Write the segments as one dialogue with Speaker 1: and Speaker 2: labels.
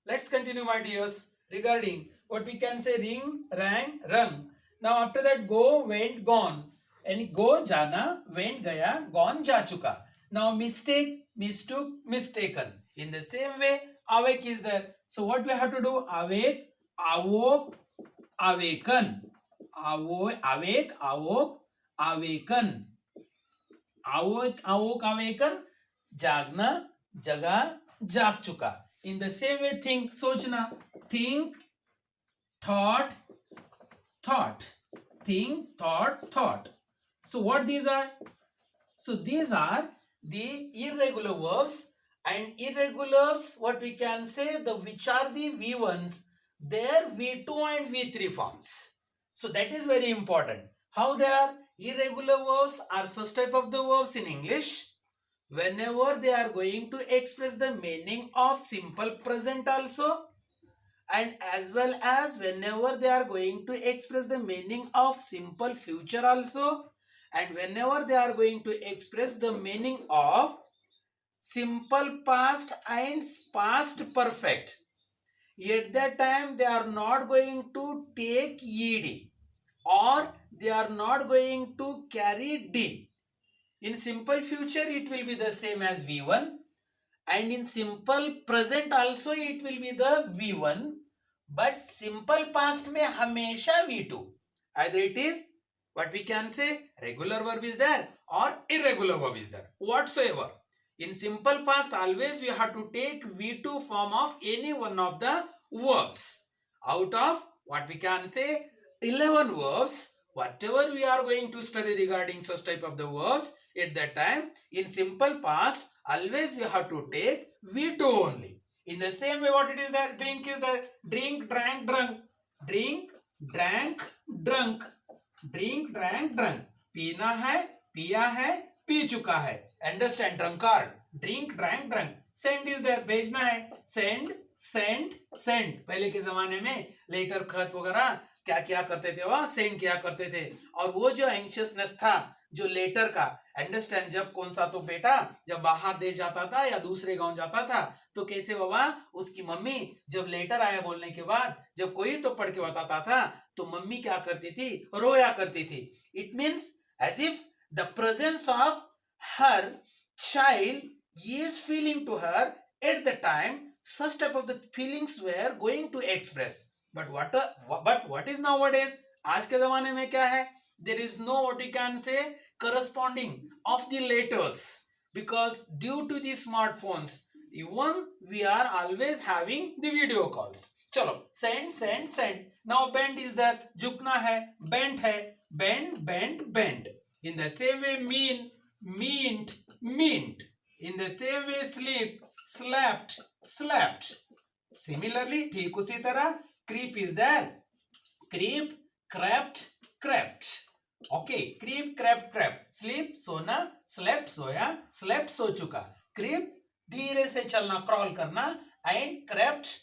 Speaker 1: Let's continue, my dears, regarding what we can say ring, rang, rung. Now after that, go, went, gone. And go, jana, went, gaya, gone, ja chuka. Now mistake, mistook, mistaken. In the same way, awake is there. So what we have to do? Awake, awoke, awaken. Awake, awoke, awaken. Awok awaken, जागना, जगा, जाग चुका. In the same way, think, सोचना, think, thought, thought, think, thought. So what these are? So these are the irregular verbs, and irregulars, what we can say, the which are the V1s, their V2 and V3 forms. So that is very important. How they are? Irregular verbs are such type of the verbs in English whenever they are going to express the meaning of simple present also, and as well as whenever they are going to express the meaning of simple future also, and whenever they are going to express the meaning of simple past and past perfect. At that time they are not going to take ed, or they are not going to carry d. In simple future it will be the same as v1, and in simple present also it will be the v1, but simple past में हमेशा v2. Either it is what we can say regular verb is there or irregular verb is there whatsoever. In simple past always we have to take v2 form of any one of the verbs. Out of what we can say 11 verbs, whatever we are going to study regarding such type of the verbs, at that time in simple past always we have to take v2 only. In the same way, what it is there? Drink is there. Drink, drank, drunk. Drink, drank, drunk. Drink, drank, drunk. पीना है, पिया है, P चुका है. Understand? Drunkard. Drink, drank, drunk. Send is there. भेजना है. Send, send, send. पहले के जमाने में लेटर खत वगैरह क्या क्या करते थे, वहां सेंड किया करते थे. और वो जो एंशियसनेस था जो लेटर का, अंडरस्टैंड, जब कौन सा तो बेटा जब बाहर देश जाता था या दूसरे गांव जाता था तो कैसे बाबा उसकी मम्मी जब लेटर आया बोलने के बाद जब कोई तो पढ़ के बताता था तो मम्मी क्या करती थी? रोया करती थी. It means as if the presence of her child is feeling to her at the time, such type of the feelings were going to express. But what is nowadays? आज के जमाने में क्या है? There is no what you can say corresponding of the letters, because due to the smartphones even we are always having the video calls. चलो send. Now bend is that झुकना है, bent है, bend. In the same way meant. In the same way sleep, slept. Similarly ठीक उसी तरह creep is there. Creep, crept. Okay, creep, crept. Sleep सोना, slept सोया, slept सो चुका. Creep धीरे से चलना, crawl करना, and crept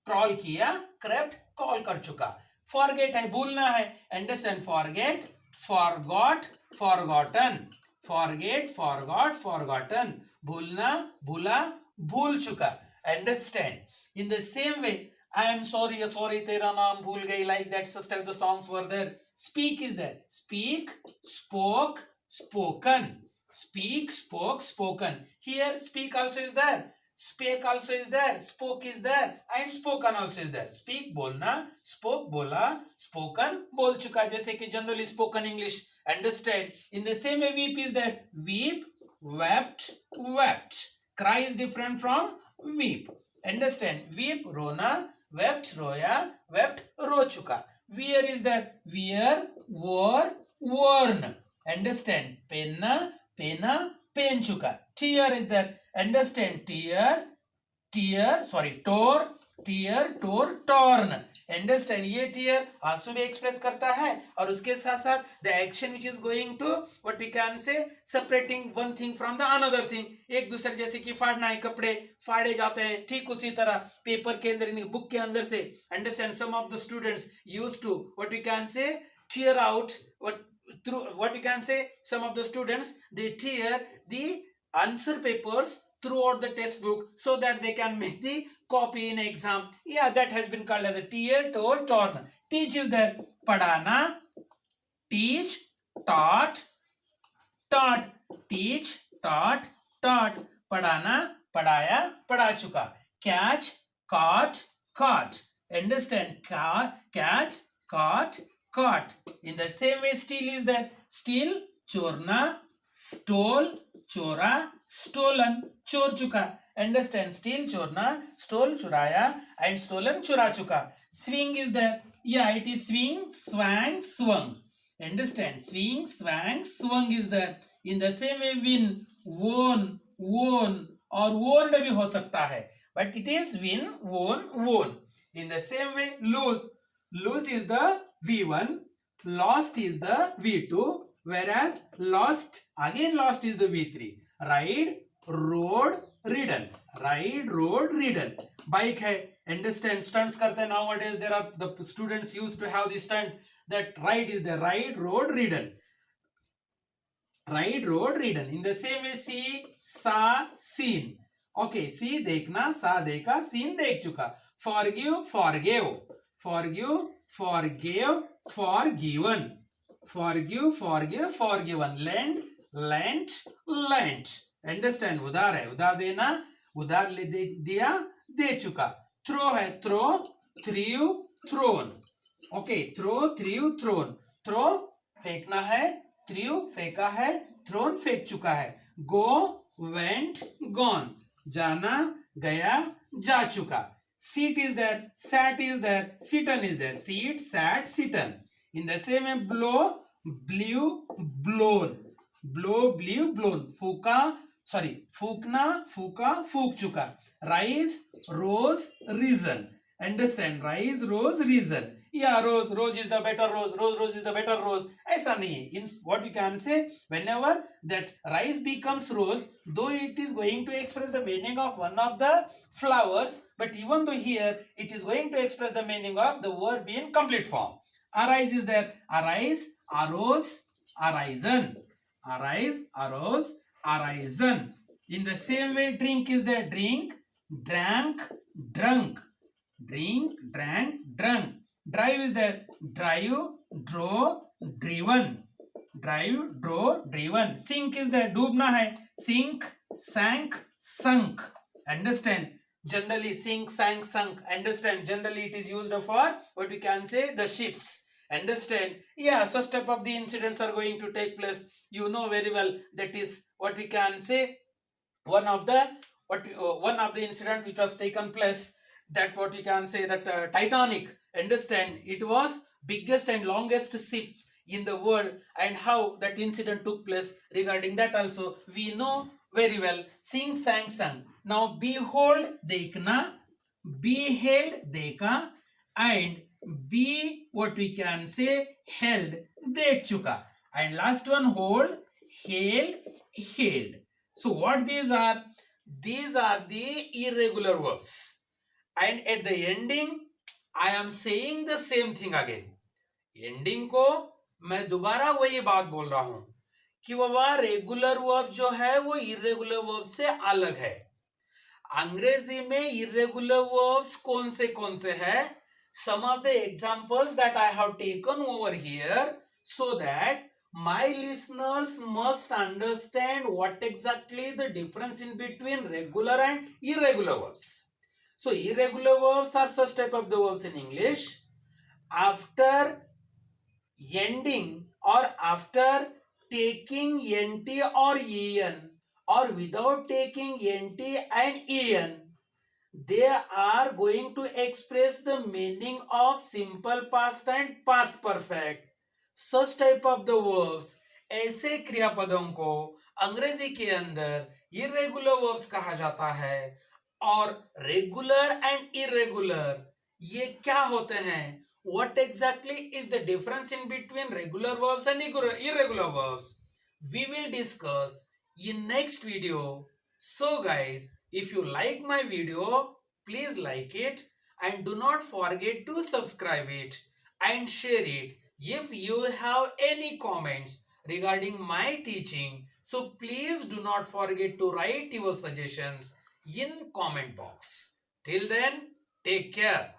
Speaker 1: crawl किया, crept crawl कर चुका. Forget है भूलना है. Understand? Forget, forgot, forgotten. Forget, forgot, forgotten. भूलना, भूला, भूल चुका. Understand? In the same way, I am sorry, तेरा नाम भूल गई, like that such type the songs were there. Speak is there. Speak, spoke, spoken. Speak, spoke, spoken. Here speak also is there. Spake also is there. Spoke is there. And spoken also is there. Speak बोलना, spoke बोला, spoken बोल चुका. जैसे कि generally spoken English. Understand? In the same way weep is there. Weep, wept. Cry is different from weep. Understand? Weep रोना, wept रोया, wept रो चुका. Wear is there. Wear, wore, worn. Understand? पेनना, पेना, pen चुका. Tear is there. Understand? Tore, torn. Understand? ये tear आंसू भी express करता है और उसके साथ साथ the action which is going to what we can say separating one thing from the another thing. एक दूसरे जैसे कि फाड़ना है, कपड़े फाड़े जाते हैं, ठीक उसी तरह पेपर के अंदर, बुक के अंदर से. Understand? Some of the students used to what we can say tear out what we can say some of the students they tear the answer papers throughout the textbook so that they can make the copy in exam. Yeah, that has been called as a tear, told, torn. Teach is there. Padhana, teach, taught, taught, teach, taught, taught. पढ़ाना, पढ़ाया, पढ़ा चुका. Catch, caught, caught. Understand? Catch, caught, caught. In the same way, steal is there. Steal, चोरना, stole, चोरा, stolen, चोर चुका. Understand? Steal, चोरना, stole, चुराया, and stolen, चुरा चुका. Swing is there. Yeah, it is swing, swang, swung. Understand? Swing, swang, swung is there. In the same way, win, won, won और won भी हो सकता है, but it is win, won, won. In the same way, lose, lose is the V1, lost is the V2, whereas lost, again lost is the V3. Ride, rode, ridden. Ride, rode, ridden. Bike है, understand? Stunts करते हैं nowadays. There are the students used to have the stunt that ride is the ride, rode, ridden. Ride, rode, ridden. In the same way, see, saw, seen. Okay, see देखना, सा देखा, seen देख चुका. Forgive, forgave. Forgive, forgave, forgiven. Forgive, forgive, forgiven. Lend, lent, lent. Understand? उधार है, उधार देना, उधार ले दिया, दे चुका. Throw है, throw, threw, thrown. Okay, throw, threw, thrown. Throw फेंकना है, threw फेंका है, thrown फेंक चुका है. Go, went, gone. जाना, गया, जा चुका. Seat is there, sat is there, sitten is there. Seat, sat, sitten. In the same way, blow, blew, blown. Blow, blew, blown. फूका, sorry, फूकना, फूका, फूक चुका. Rise, rose, risen. Understand? Rise, rose, risen. Yeah, rose, rose is the better rose, rose, rose is the better rose. ऐसा नहीं है. In what you can say, whenever that rise becomes rose, though it is going to express the meaning of one of the flowers, but even though here it is going to express the meaning of the verb in complete form. Arise is there. Arise, arose, arisen. Arise, arose, arisen. In the same way, drink is there. Drink, drank, drunk. Drink, drank, drunk. Drive is there. Drive, drove, driven. Drive, drove, driven. Sink is there. डूबना है. Sink, sank, sunk. Understand? Generally, sink, sank, sunk. Understand? Generally, it is used for what we can say the ships. Understand? Yeah, such type of the incidents are going to take place. You know very well that is what we can say one of the incident which was taken place, that what we can say that Titanic. Understand? It was biggest and longest ship in the world, and how that incident took place, regarding that also we know very well. Sing, sang, sung. Now behold, देखना, beheld, देखा, and be what we can say held, देख चुका, and last one hold, hailed, hailed. So what these are? These are the irregular verbs, and at the ending I am saying the same thing again. Ending को मैं दोबारा वही बात बोल रहा हूं कि बाबा रेगुलर वर्ब जो है वो इरेगुलर वर्ब से अलग है. अंग्रेजी में इरेगुलर वर्ब्स कौन से है? Some of the examples that I have taken over here, so that my listeners must understand what exactly the difference in between regular and irregular verbs. So irregular verbs are such type of the verbs in English after ending or after taking nt or en or without taking nt and en, they are going to express the meaning of simple past and past perfect. Such type of the verbs, ऐसे क्रियापदों को अंग्रेजी के अंदर irregular verbs कहा जाता है. और regular and irregular ये क्या होते हैं? What exactly is the difference in between regular verbs and irregular verbs? We will discuss in next video. So guys, if you like my video, please like it and do not forget to subscribe it and share it. If you have any comments regarding my teaching, So please do not forget to write your suggestions in comment box. Till then, take care.